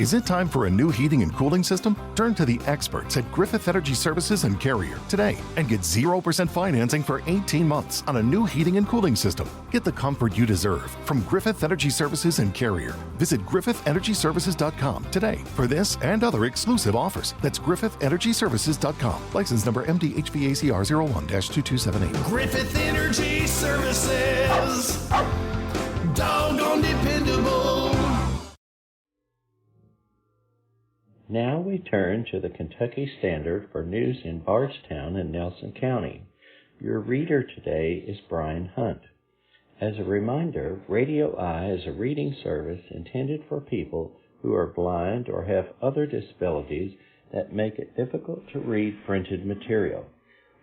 Is it time for a new heating and cooling system? Turn to the experts at Griffith Energy Services and Carrier today and get 0% financing for 18 months on a new heating and cooling system. Get the comfort you deserve from Griffith Energy Services and Carrier. Visit griffithenergyservices.com today for this and other exclusive offers. That's griffithenergyservices.com. License number MDHVACR 01-2278. Griffith Energy Services. Doggone dependable. Now we turn to the Kentucky Standard for news in Bardstown and Nelson County. Your reader today is Brian Hunt. As a reminder, Radio Eye is a reading service intended for people who are blind or have other disabilities that make it difficult to read printed material.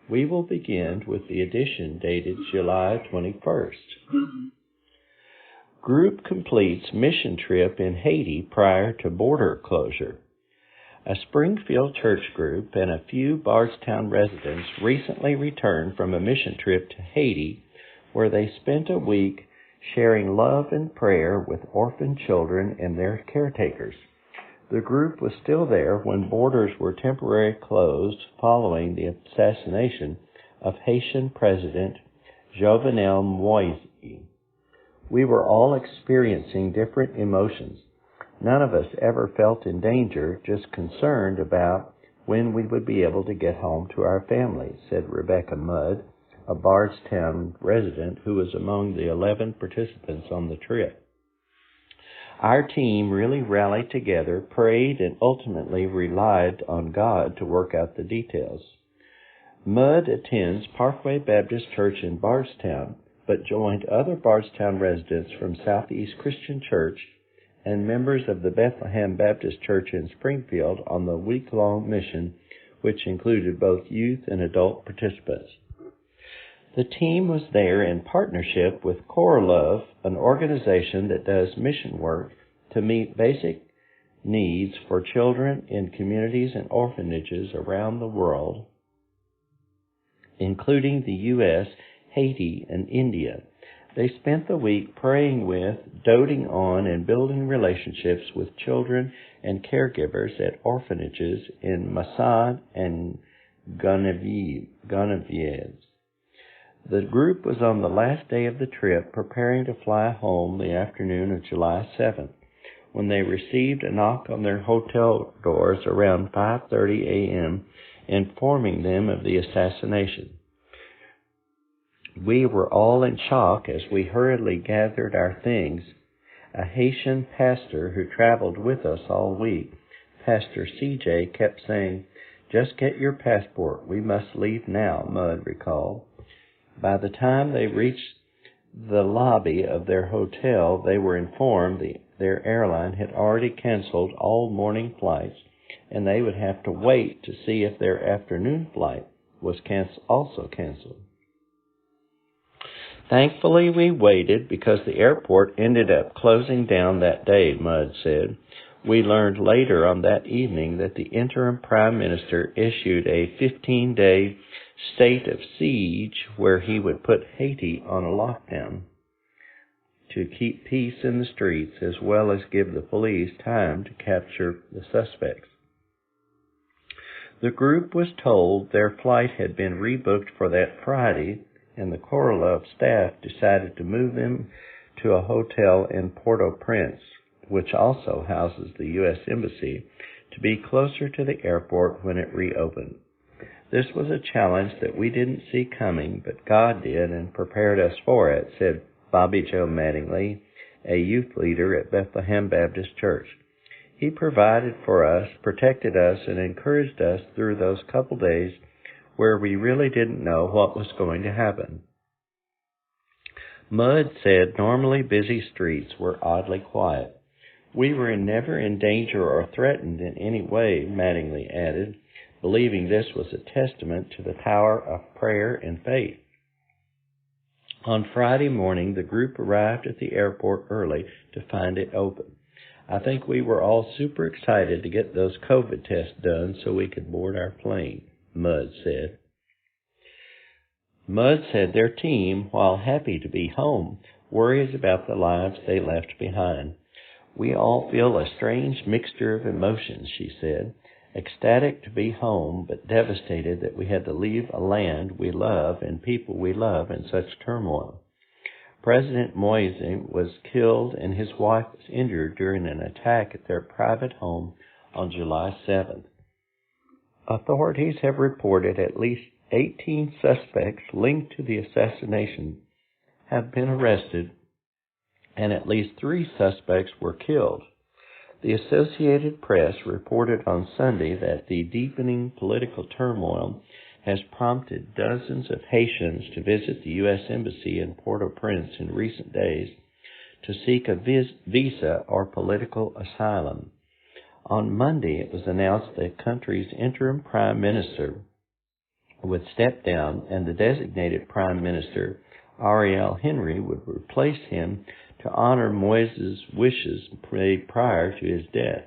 We will begin with the edition dated July 21st. Group completes mission trip in Haiti prior to border closure. A Springfield church group and a few Bardstown residents recently returned from a mission trip to Haiti, where they spent a week sharing love and prayer with orphan children and their caretakers. The group was still there when borders were temporarily closed following the assassination of Haitian President Jovenel Moïse. We were all experiencing different emotions. None of us ever felt in danger, just concerned about when we would be able to get home to our families, said Rebecca Mudd, a Bardstown resident who was among the 11 participants on the trip. Our team really rallied together, prayed, and ultimately relied on God to work out the details. Mudd attends Parkway Baptist Church in Bardstown, but joined other Bardstown residents from Southeast Christian Church and members of the Bethlehem Baptist Church in Springfield on the week-long mission, which included both youth and adult participants. The team was there in partnership with Core Love, an organization that does mission work to meet basic needs for children in communities and orphanages around the world, including the U.S., Haiti, and India. They spent the week praying with, doting on, and building relationships with children and caregivers at orphanages in Massad and Genevieve. The group was on the last day of the trip, preparing to fly home the afternoon of July 7th, when they received a knock on their hotel doors around 5:30 a.m., informing them of the assassination. We were all in shock as we hurriedly gathered our things. A Haitian pastor who traveled with us all week, Pastor CJ, kept saying, "Just get your passport. We must leave now," Mudd recalled. By the time they reached the lobby of their hotel, they were informed their airline had already canceled all morning flights, and they would have to wait to see if their afternoon flight was also canceled. Thankfully, we waited because the airport ended up closing down that day, Mudd said. We learned later on that evening that the interim prime minister issued a 15-day state of siege where he would put Haiti on a lockdown to keep peace in the streets as well as give the police time to capture the suspects. The group was told their flight had been rebooked for that Friday, and the Coralove staff decided to move them to a hotel in Port-au-Prince, which also houses the U.S. Embassy, to be closer to the airport when it reopened. This was a challenge that we didn't see coming, but God did and prepared us for it, said Bobby Joe Mattingly, a youth leader at Bethlehem Baptist Church. He provided for us, protected us, and encouraged us through those couple days where we really didn't know what was going to happen. Mudd said normally busy streets were oddly quiet. We were never in danger or threatened in any way, Mattingly added, believing this was a testament to the power of prayer and faith. On Friday morning, the group arrived at the airport early to find it open. I think we were all super excited to get those COVID tests done so we could board our plane, Mudd said. Mudd said their team, while happy to be home, worries about the lives they left behind. We all feel a strange mixture of emotions, she said, ecstatic to be home, but devastated that we had to leave a land we love and people we love in such turmoil. President Moise was killed and his wife was injured during an attack at their private home on July 7th. Authorities have reported at least 18 suspects linked to the assassination have been arrested, and at least 3 suspects were killed. The Associated Press reported on Sunday that the deepening political turmoil has prompted dozens of Haitians to visit the U.S. Embassy in Port-au-Prince in recent days to seek a visa or political asylum. On Monday, it was announced the country's interim prime minister would step down and the designated prime minister, Ariel Henry, would replace him to honor Moise's wishes made prior to his death.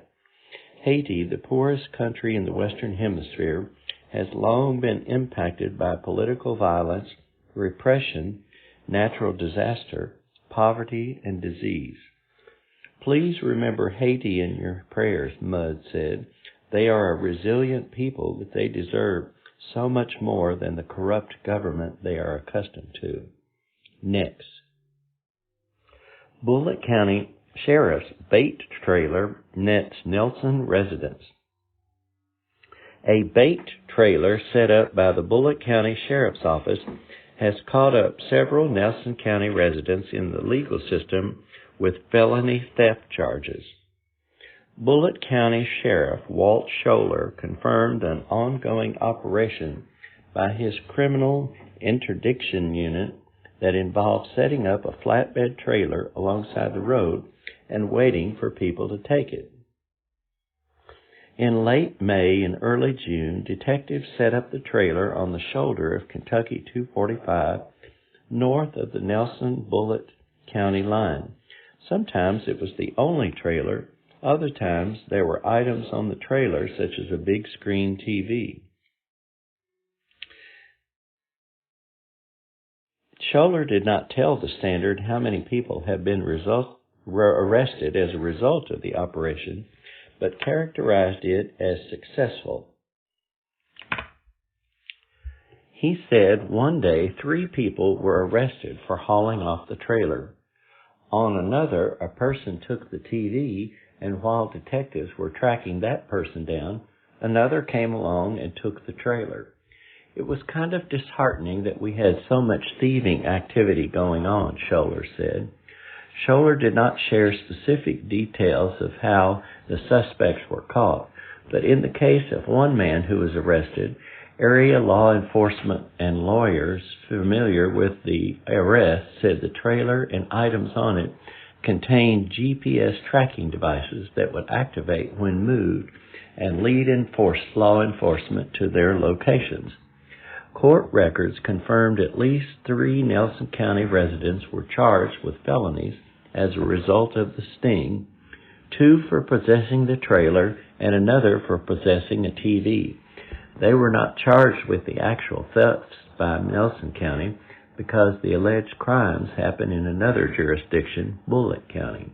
Haiti, the poorest country in the Western Hemisphere, has long been impacted by political violence, repression, natural disaster, poverty, and disease. Please remember Haiti in your prayers, Mudd said. They are a resilient people, but they deserve so much more than the corrupt government they are accustomed to. Next. Bullitt County Sheriff's bait trailer nets Nelson residents. A bait trailer set up by the Bullitt County Sheriff's Office has caught up several Nelson County residents in the legal system with felony theft charges. Bullitt County Sheriff Walt Scholler confirmed an ongoing operation by his criminal interdiction unit that involved setting up a flatbed trailer alongside the road and waiting for people to take it. In late May and early June, detectives set up the trailer on the shoulder of Kentucky 245 north of the Nelson-Bullitt County line. Sometimes it was the only trailer. Other times there were items on the trailer such as a big screen TV. Scholler did not tell the Standard how many people have been arrested as a result of the operation, but characterized it as successful. He said one day 3 people were arrested for hauling off the trailer. On another, a person took the TV, and while detectives were tracking that person down, another came along and took the trailer. It was kind of disheartening that we had so much thieving activity going on, Scholler said. Scholler did not share specific details of how the suspects were caught, but in the case of one man who was arrested, area law enforcement and lawyers familiar with the arrest said the trailer and items on it contained GPS tracking devices that would activate when moved and lead law enforcement to their locations. Court records confirmed at least 3 Nelson County residents were charged with felonies as a result of the sting, 2 for possessing the trailer and another for possessing a TV. They were not charged with the actual thefts by Nelson County because the alleged crimes happened in another jurisdiction, Bullitt County.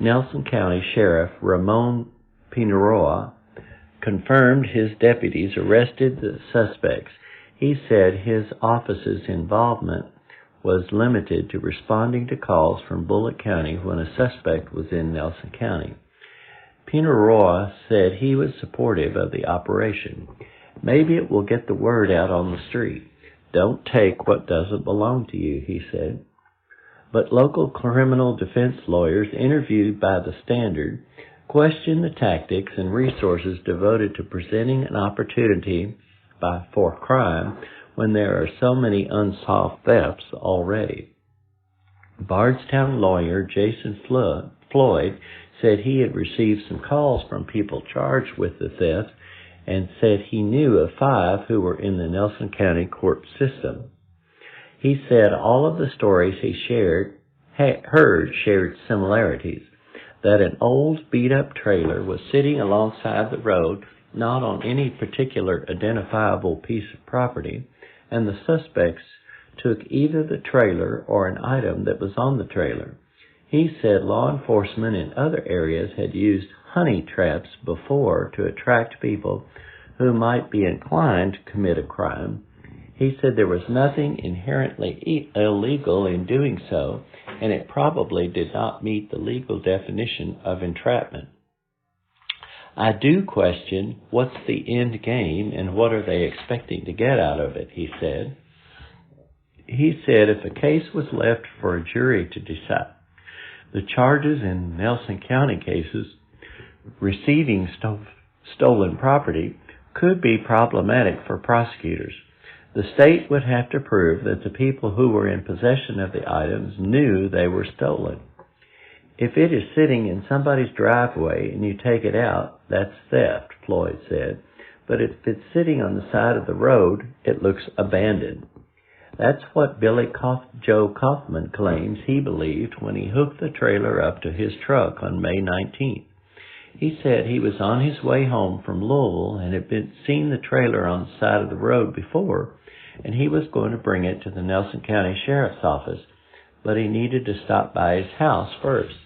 Nelson County Sheriff Ramon Pineroa confirmed his deputies arrested the suspects. He said his office's involvement was limited to responding to calls from Bullitt County when a suspect was in Nelson County. Pineroa said he was supportive of the operation. Maybe it will get the word out on the street. Don't take what doesn't belong to you, he said. But local criminal defense lawyers interviewed by the Standard questioned the tactics and resources devoted to presenting an opportunity for crime when there are so many unsolved thefts already. Bardstown lawyer Jason Floyd said he had received some calls from people charged with the theft and said he knew of 5 who were in the Nelson County court system. He said all of the stories he heard shared similarities, that an old beat-up trailer was sitting alongside the road, not on any particular identifiable piece of property, and the suspects took either the trailer or an item that was on the trailer. He said law enforcement in other areas had used honey traps before to attract people who might be inclined to commit a crime. He said there was nothing inherently illegal in doing so, and it probably did not meet the legal definition of entrapment. I do question what's the end game and what are they expecting to get out of it, he said. He said if a case was left for a jury to decide, the charges in Nelson County cases receiving stolen property could be problematic for prosecutors. The state would have to prove that the people who were in possession of the items knew they were stolen. If it is sitting in somebody's driveway and you take it out, that's theft, Floyd said. But if it's sitting on the side of the road, it looks abandoned. That's what Joe Kaufman claims he believed when he hooked the trailer up to his truck on May 19th. He said he was on his way home from Louisville and had seen the trailer on the side of the road before, and he was going to bring it to the Nelson County Sheriff's Office, but he needed to stop by his house first.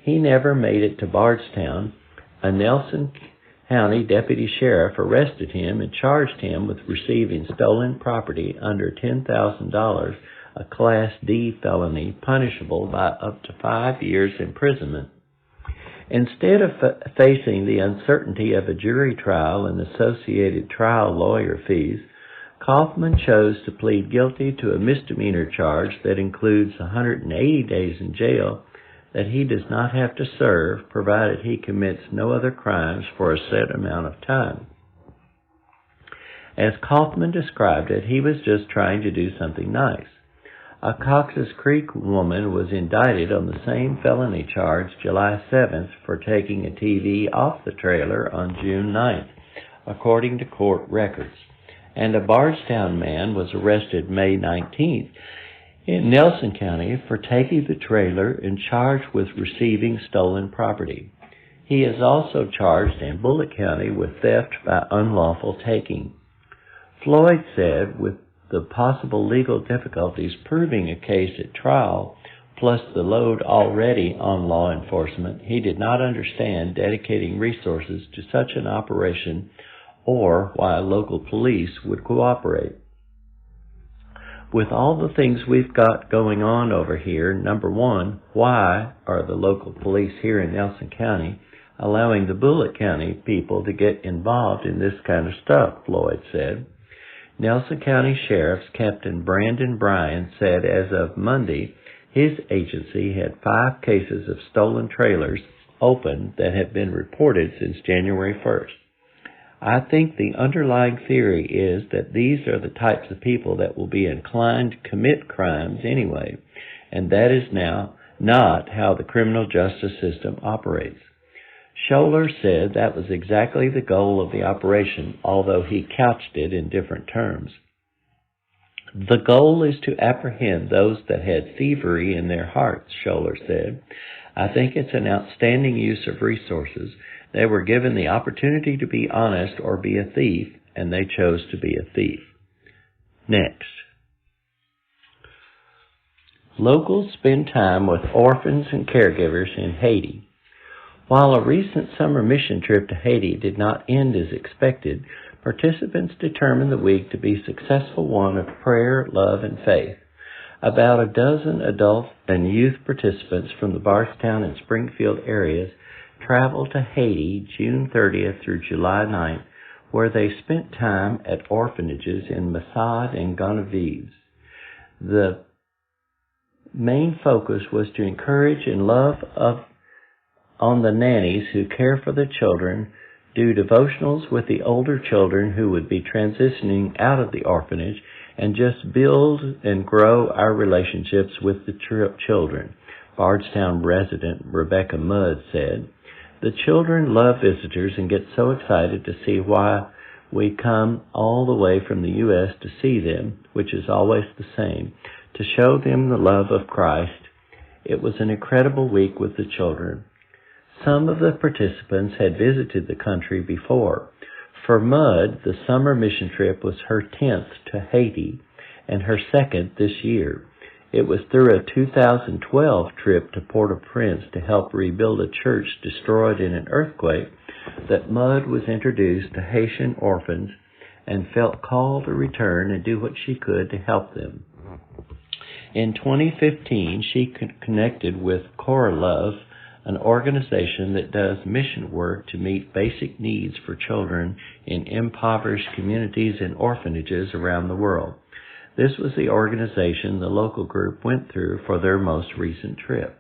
He never made it to Bardstown. A Nelson County deputy sheriff arrested him and charged him with receiving stolen property under $10,000, a Class D felony punishable by up to 5 years imprisonment. Instead of facing the uncertainty of a jury trial and associated trial lawyer fees, Kaufman chose to plead guilty to a misdemeanor charge that includes 180 days in jail that he does not have to serve, provided he commits no other crimes for a set amount of time. As Kaufman described it, he was just trying to do something nice. A Cox's Creek woman was indicted on the same felony charge July 7th for taking a TV off the trailer on June 9th, according to court records. And a Bardstown man was arrested May 19th in Nelson County for taking the trailer and charged with receiving stolen property. He is also charged in Bullitt County with theft by unlawful taking. Floyd said with the possible legal difficulties proving a case at trial, plus the load already on law enforcement, he did not understand dedicating resources to such an operation or why local police would cooperate. With all the things we've got going on over here, number one, why are the local police here in Nelson County allowing the Bullitt County people to get involved in this kind of stuff, Floyd said. Nelson County Sheriff's Captain Brandon Bryan said as of Monday, his agency had 5 cases of stolen trailers open that have been reported since January 1st. I think the underlying theory is that these are the types of people that will be inclined to commit crimes anyway, and that is now not how the criminal justice system operates. Scholler said that was exactly the goal of the operation, although he couched it in different terms. The goal is to apprehend those that had thievery in their hearts, Scholler said. I think it's an outstanding use of resources. They were given the opportunity to be honest or be a thief, and they chose to be a thief. Next. Locals spend time with orphans and caregivers in Haiti. While a recent summer mission trip to Haiti did not end as expected, participants determined the week to be a successful one of prayer, love, and faith. About a dozen adult and youth participants from the Bardstown and Springfield areas traveled to Haiti June 30th through July 9th, where they spent time at orphanages in Masad and Gonavives. The main focus was to encourage and love on the nannies who care for the children, do devotionals with the older children who would be transitioning out of the orphanage, and just build and grow our relationships with the children, Bardstown resident Rebecca Mudd said. The children love visitors and get so excited to see why we come all the way from the U.S. to see them, which is always the same, to show them the love of Christ. It was an incredible week with the children. Some of the participants had visited the country before. For Mudd, the summer mission trip was her 10th to Haiti and her 2nd this year. It was through a 2012 trip to Port-au-Prince to help rebuild a church destroyed in an earthquake that Mud was introduced to Haitian orphans and felt called to return and do what she could to help them. In 2015, she connected with Cora Love, an organization that does mission work to meet basic needs for children in impoverished communities and orphanages around the world. This was the organization the local group went through for their most recent trip.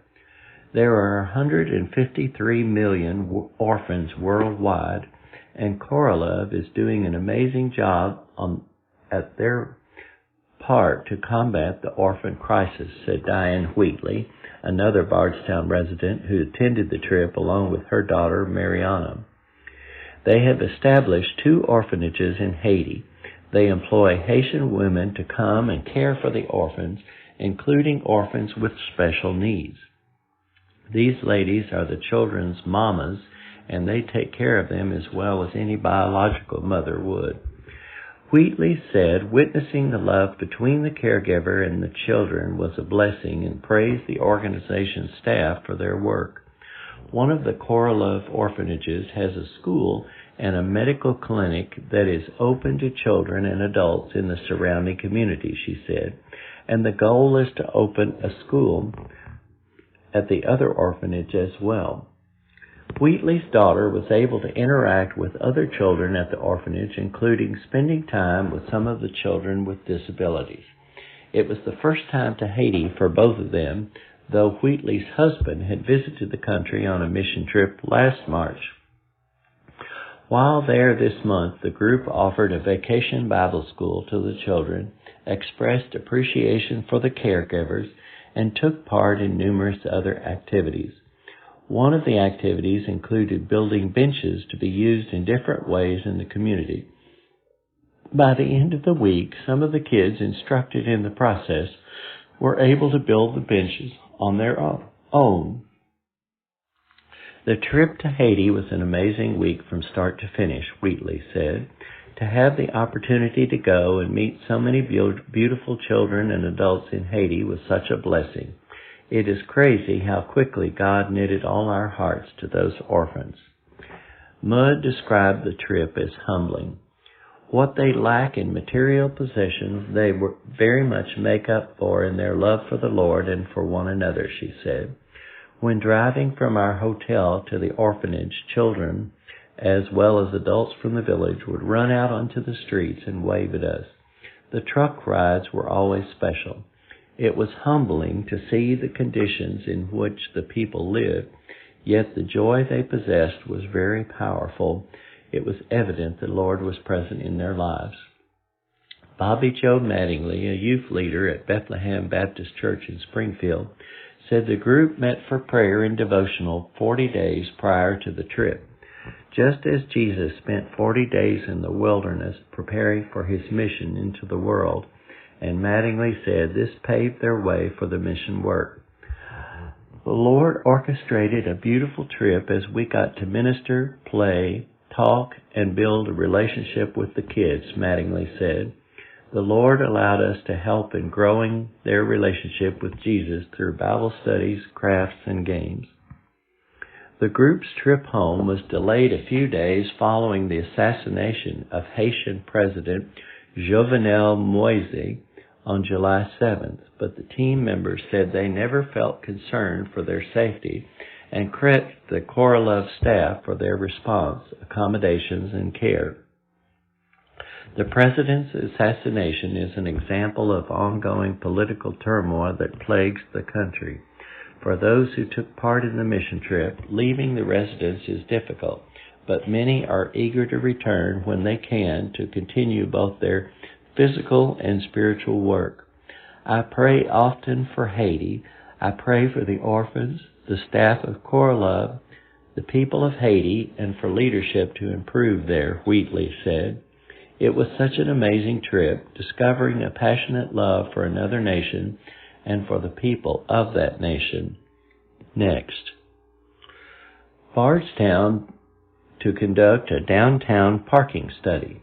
There are 153 million orphans worldwide, and Cora Love is doing an amazing job at their part to combat the orphan crisis, said Diane Wheatley, another Bardstown resident who attended the trip along with her daughter Mariana. They have established 2 orphanages in Haiti. They employ Haitian women to come and care for the orphans, including orphans with special needs. These ladies are the children's mamas, and they take care of them as well as any biological mother would. Wheatley said witnessing the love between the caregiver and the children was a blessing and praised the organization's staff for their work. One of the Cora Love orphanages has a school and a medical clinic that is open to children and adults in the surrounding community, she said, and the goal is to open a school at the other orphanage as well. Wheatley's daughter was able to interact with other children at the orphanage, including spending time with some of the children with disabilities. It was the first time to Haiti for both of them, though Wheatley's husband had visited the country on a mission trip last March. While there this month, the group offered a vacation Bible school to the children, expressed appreciation for the caregivers, and took part in numerous other activities. One of the activities included building benches to be used in different ways in the community. By the end of the week, some of the kids instructed in the process were able to build the benches on their own. The trip to Haiti was an amazing week from start to finish, Wheatley said. To have the opportunity to go and meet so many beautiful children and adults in Haiti was such a blessing. It is crazy how quickly God knitted all our hearts to those orphans. Mudd described the trip as humbling. What they lack in material possessions, they very much make up for in their love for the Lord and for one another, she said. When driving from our hotel to the orphanage, children, as well as adults from the village, would run out onto the streets and wave at us. The truck rides were always special. It was humbling to see the conditions in which the people lived, yet the joy they possessed was very powerful. It was evident the Lord was present in their lives. Bobby Joe Mattingly, a youth leader at Bethlehem Baptist Church in Springfield, said the group met for prayer and devotional 40 days prior to the trip. Just as Jesus spent 40 days in the wilderness preparing for his mission into the world, and Mattingly said this paved their way for the mission work. The Lord orchestrated a beautiful trip as we got to minister, play, talk, and build a relationship with the kids, Mattingly said. The Lord allowed us to help in growing their relationship with Jesus through Bible studies, crafts, and games. The group's trip home was delayed a few days following the assassination of Haitian President Jovenel Moise on July 7th, but the team members said they never felt concerned for their safety and credit the Cora Love staff for their response, accommodations, and care. The president's assassination is an example of ongoing political turmoil that plagues the country. For those who took part in the mission trip, leaving the residence is difficult, but many are eager to return when they can to continue both their physical and spiritual work. I pray often for Haiti. I pray for the orphans, the staff of Cora Love, the people of Haiti, and for leadership to improve there, Wheatley said. It was such an amazing trip, discovering a passionate love for another nation and for the people of that nation. Next, Bardstown to conduct a downtown parking study.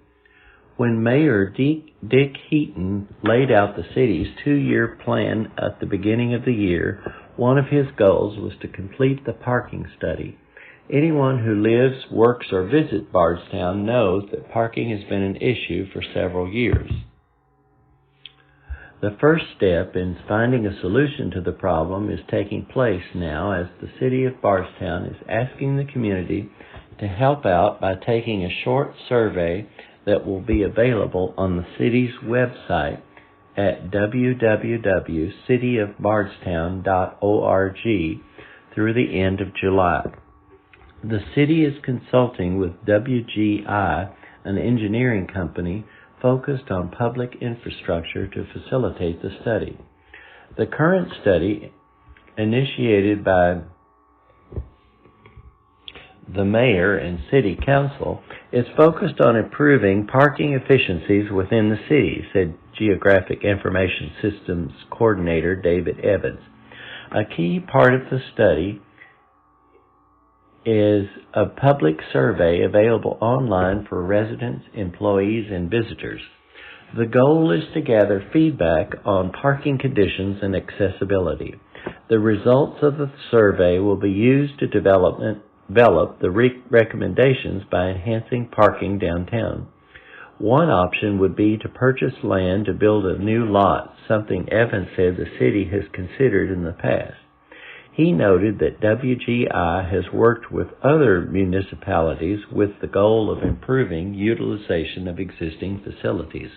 When Mayor Dick Heaton laid out the city's 2-year plan at the beginning of the year, one of his goals was to complete the parking study. Anyone who lives, works, or visits Bardstown knows that parking has been an issue for several years. The first step in finding a solution to the problem is taking place now, as the city of Bardstown is asking the community to help out by taking a short survey that will be available on the city's website at www.cityofbardstown.org through the end of July. The city is consulting with WGI, an engineering company focused on public infrastructure, to facilitate the study. The current study, initiated by the mayor and city council, is focused on improving parking efficiencies within the city, said Geographic Information Systems Coordinator David Evans. A key part of the study is a public survey available online for residents, employees, and visitors. The goal is to gather feedback on parking conditions and accessibility. The results of the survey will be used to develop the recommendations by enhancing parking downtown. One option would be to purchase land to build a new lot, something Evans said the city has considered in the past. He noted that WGI has worked with other municipalities with the goal of improving utilization of existing facilities.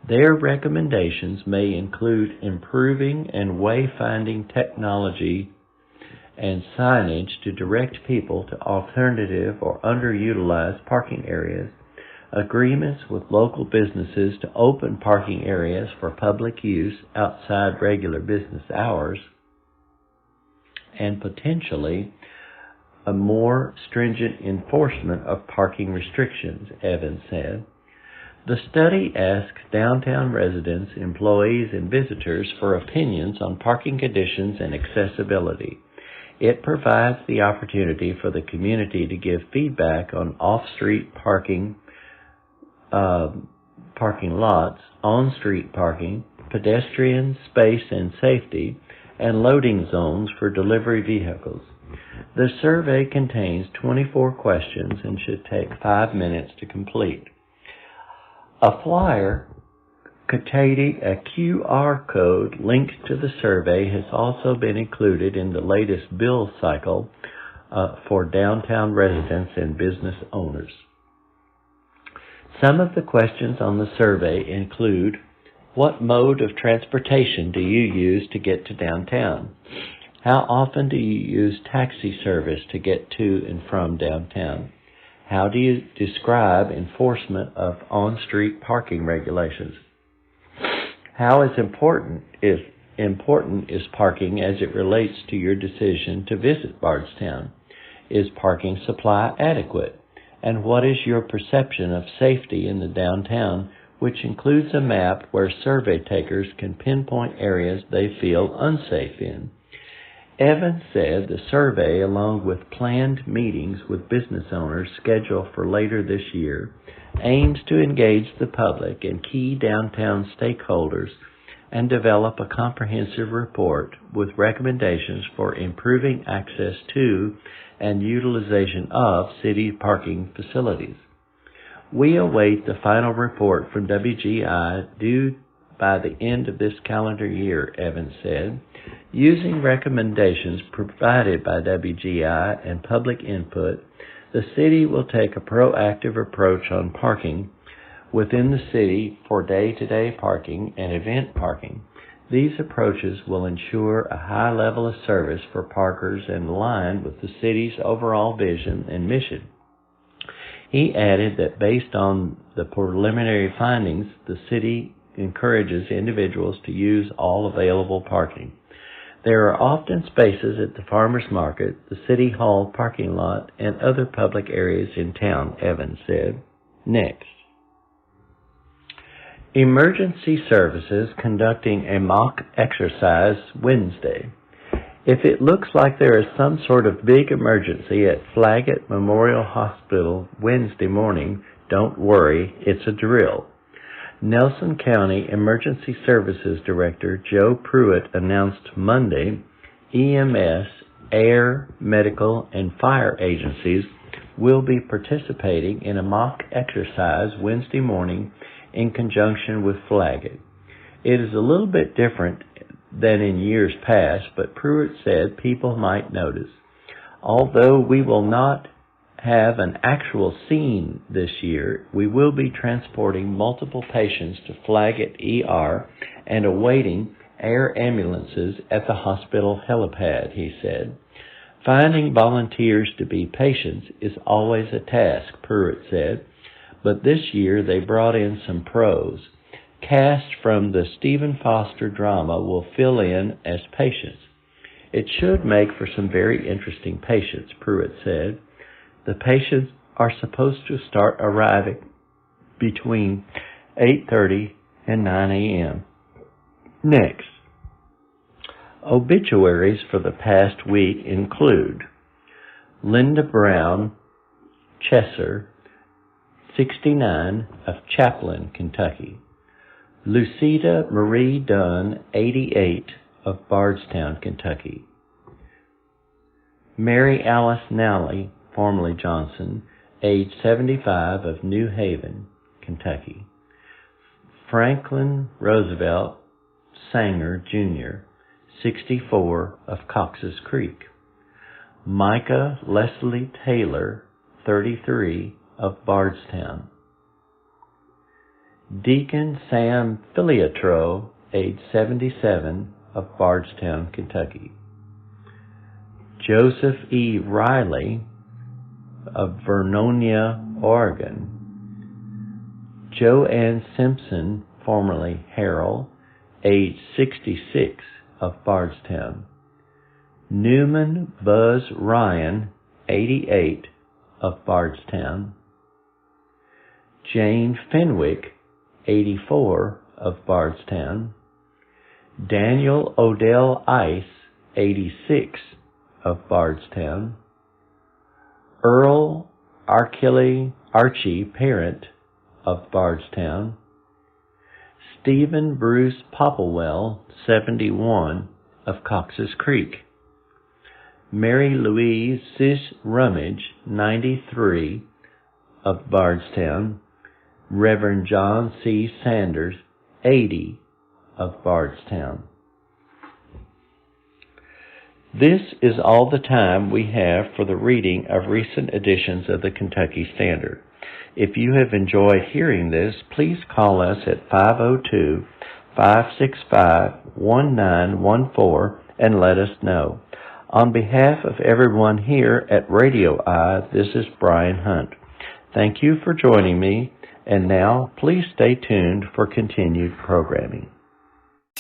Their recommendations may include improving and wayfinding technology and signage to direct people to alternative or underutilized parking areas, agreements with local businesses to open parking areas for public use outside regular business hours, and potentially a more stringent enforcement of parking restrictions, Evans said. The study asks downtown residents, employees, and visitors for opinions on parking conditions and accessibility. It provides the opportunity for the community to give feedback on off-street parking lots, on-street parking, pedestrian space and safety, and loading zones for delivery vehicles. The survey contains 24 questions and should take 5 minutes to complete. A flyer containing a QR code linked to the survey has also been included in the latest bill cycle for downtown residents and business owners. Some of the questions on the survey include: what mode of transportation do you use to get to downtown? How often do you use taxi service to get to and from downtown? How do you describe enforcement of on-street parking regulations? How important is parking as it relates to your decision to visit Bardstown? Is parking supply adequate? And what is your perception of safety in the downtown, which includes a map where survey takers can pinpoint areas they feel unsafe in? Evans said the survey, along with planned meetings with business owners scheduled for later this year, aims to engage the public and key downtown stakeholders and develop a comprehensive report with recommendations for improving access to and utilization of city parking facilities. We await the final report from WGI due by the end of this calendar year, Evans said. Using recommendations provided by WGI and public input, the city will take a proactive approach on parking within the city for day-to-day parking and event parking. These approaches will ensure a high level of service for parkers and align with the city's overall vision and mission. He added that based on the preliminary findings, the city encourages individuals to use all available parking. There are often spaces at the farmers market, the city hall parking lot, and other public areas in town, Evans said. Next. Emergency services conducting a mock exercise Wednesday. If it looks like there is some sort of big emergency at Flaggett Memorial Hospital Wednesday morning, Don't worry, it's a drill. Nelson County Emergency Services Director Joe Pruitt announced Monday EMS, air, medical, and fire agencies will be participating in a mock exercise Wednesday morning in conjunction with Flaggett. It is a little bit different than in years past, but Pruitt said people might notice. Although we will not have an actual scene this year, we will be transporting multiple patients to Flaggett ER and awaiting air ambulances at the hospital helipad, he said. Finding volunteers to be patients is always a task, Pruitt said, but this year they brought in some pros. Cast from the Stephen Foster drama will fill in as patients. It should make for some very interesting patients, Pruitt said. The patients are supposed to start arriving between 8:30 and 9 a.m. Next, obituaries for the past week include Linda Brown Chesser, 69, of Chaplin, Kentucky. Lucida Marie Dunn, 88, of Bardstown, Kentucky. Mary Alice Nally, formerly Johnson, age 75, of New Haven, Kentucky. Franklin Roosevelt Sanger, Jr., 64, of Cox's Creek. Micah Leslie Taylor, 33, of Bardstown. Deacon Sam Filiatro, age 77, of Bardstown, Kentucky. Joseph E. Riley, of Vernonia, Oregon. Joanne Simpson, formerly Harrell, age 66, of Bardstown. Newman Buzz Ryan, 88, of Bardstown. Jane Fenwick, 84, of Bardstown. Daniel Odell Ice, 86, of Bardstown. Earl Archie Parent, of Bardstown. Stephen Bruce Popplewell, 71, of Cox's Creek. Mary Louise Sis Rummage, 93, of Bardstown. Reverend John C. Sanders, 80, of Bardstown. This is all the time we have for the reading of recent editions of the Kentucky Standard. If you have enjoyed hearing this, please call us at 502-565-1914 and let us know. On behalf of everyone here at Radio Eye, this is Brian Hunt. Thank you for joining me, and now please stay tuned for continued programming.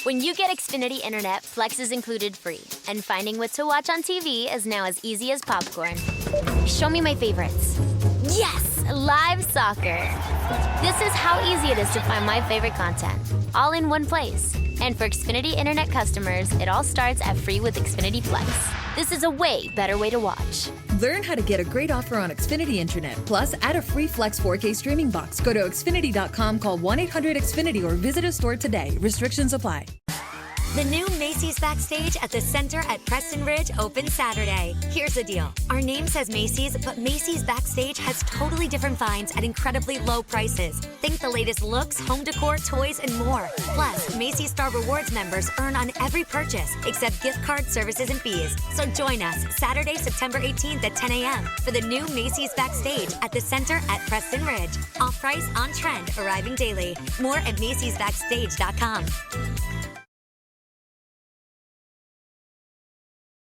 When you get Xfinity Internet, Flex is included free, and finding what to watch on TV is now as easy as popcorn. Show me my favorites. Yes, live soccer. This is how easy it is to find my favorite content, all in one place. And for Xfinity Internet customers, it all starts at free with Xfinity Flex. This is a way better way to watch. Learn how to get a great offer on Xfinity Internet. Plus, add a free Flex 4K streaming box. Go to Xfinity.com, call 1-800-XFINITY, or visit a store today. Restrictions apply. The new Macy's Backstage at the Center at Preston Ridge opens Saturday. Here's the deal. Our name says Macy's, but Macy's Backstage has totally different finds at incredibly low prices. Think the latest looks, home decor, toys, and more. Plus, Macy's Star Rewards members earn on every purchase, except gift card services and fees. So join us Saturday, September 18th at 10 a.m. for the new Macy's Backstage at the Center at Preston Ridge. Off price, on trend, arriving daily. More at Macy'sBackstage.com.